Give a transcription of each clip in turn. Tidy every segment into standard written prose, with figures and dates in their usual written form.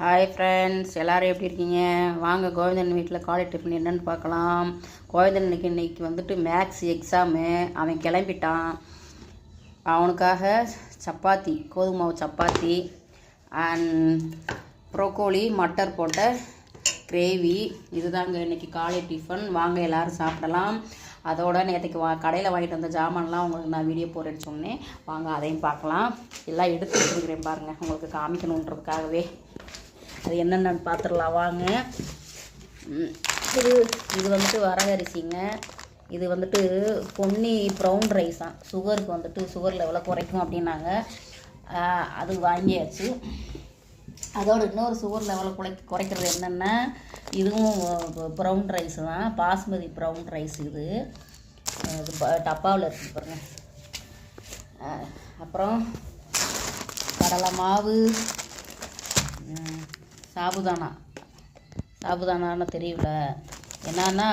Hi friends, எல்லோரும் எப்படி இருக்கீங்க? வாங்க கோவிந்தன் வீட்டில் காலை டிஃபன் என்னென்னு பார்க்கலாம். கோவிந்தன் இன்னைக்கு வந்துட்டு மேக்ஸ் எக்ஸாமு. அவன் கிளம்பிட்டான். அவனுக்காக சப்பாத்தி, கோதுமை மாவு சப்பாத்தி அண்ட் ப்ரோக்கோலி மட்டர் போட்ட கிரேவி, இதுதாங்க இன்றைக்கி காலை டிஃபன். வாங்க எல்லோரும் சாப்பிடலாம். அதோட நேற்றுக்கு கடையில் வாங்கிட்டு வந்த ஜாமான்லாம் உங்களுக்கு நான் வீடியோ போடுறேன்னு சொன்னேன். வாங்க அதையும் பார்க்கலாம். எல்லாம் எடுத்து வச்சுருக்கிறேன் பாருங்கள், உங்களுக்கு காமிக்கணுன்றதுக்காகவே. அது என்னென்னு பார்த்துடலாம் வாங்க. இது வந்துட்டு வரகரிசிங்க. இது வந்துட்டு பொன்னி ப்ரௌன் ரைஸ் தான். சுகருக்கு வந்துட்டு சுகர் லெவலை குறைக்கும் அப்படின்னாங்க. அது வாங்கியாச்சு. அதோட இன்னொரு சுகர் லெவலை குறைக்கிறது என்னென்னா, இதுவும் ப்ரௌன் ரைஸ் தான், பாஸ்மதி ப்ரௌன் ரைஸ். இது டப்பாவில் இருக்குது பாருங்கள். அப்புறம் கடலை மாவு, சாபுதானான்னு தெரியல என்னன்னா,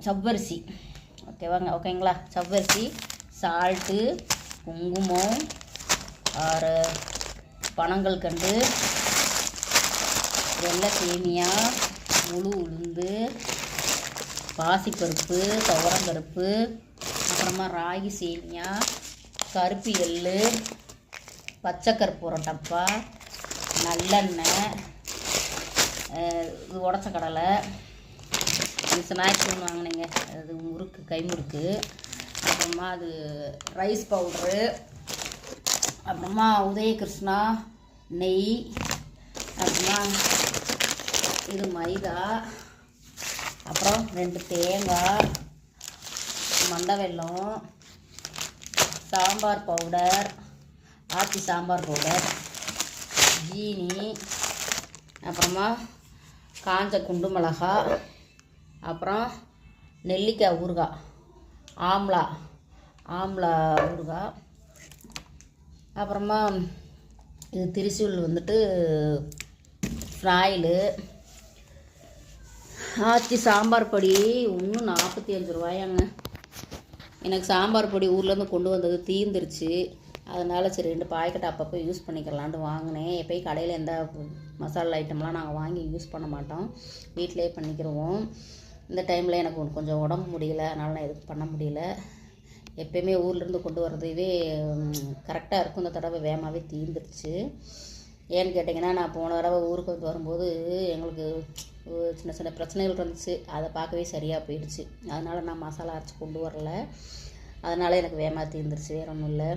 சவ்வரிசி. ஓகேங்களா, சவ்வரிசி, சால்ட்டு, குங்குமம், பனங்கள் கண்டு, வெள்ளை சேமியா, முழு உளுந்து, பாசிப்பருப்பு, துவரம்பருப்பு, அப்புறமா ராகி சேமியா, கருப்பு எள்ளு, பச்சை கற்பூரம் டப்பா, நல்லெண்ணெய், இது உடச்ச கடலை, இது ஸ்நாக்ஸ்னு வாங்கினீங்க, அது முறுக்கு, கை முறுக்கு. அப்புறமா அது ரைஸ் பவுட்ரு, அப்புறமா உதயகிருஷ்ணா நெய், அப்புறமா இது மைதா, அப்புறம் 2 தேங்காய், மண்டை வெல்லம், சாம்பார் பவுடர், ஆச்சி சாம்பார் பவுடர், ஜீனி, அப்புறமா காஞ்ச குண்டு மிளகா, அப்புறம் நெல்லிக்காய் ஊறுகாய், ஆம்லா ஊறுகாய், அப்புறமா இது திரிசூல் வந்துட்டு ஃப்ராயிலு, ஆச்சி சாம்பார் பொடி ஒன்று 45 ரூபாயாங்க. எனக்கு சாம்பார் பொடி ஊர்லேருந்து கொண்டு வந்தது தீர்ந்துருச்சு. அதனால் சரி 2 பாக்கெட் அப்பப்போ யூஸ் பண்ணிக்கலான்ட்டு வாங்கினேன். எப்போயும் கடையில் எந்த மசாலா ஐட்டம்லாம் நாங்கள் வாங்கி யூஸ் பண்ண மாட்டோம், வீட்டிலே பண்ணிக்கிறோம். இந்த டைமில் எனக்கு கொஞ்சம் உடம்பு முடியல, அதனால் நான் எதுவும் பண்ண முடியல. எப்போயுமே ஊர்லேருந்து கொண்டு வர்றதுவே கரெக்டாக இருக்கும். இந்த தடவை வேகமாகவே தீர்ந்துருச்சு. ஏன்னு கேட்டிங்கன்னா, நான் போன தடவை ஊருக்கு வந்து வரும்போது எங்களுக்கு சின்ன சின்ன பிரச்சனைகள் இருந்துச்சு. அதை பார்க்கவே சரியாக போயிடுச்சு. அதனால் நான் மசாலா அரைச்சி கொண்டு வரல. அதனால் எனக்கு வேகமாக தீர்ந்துருச்சு, வேறு ஒன்றும் இல்லை.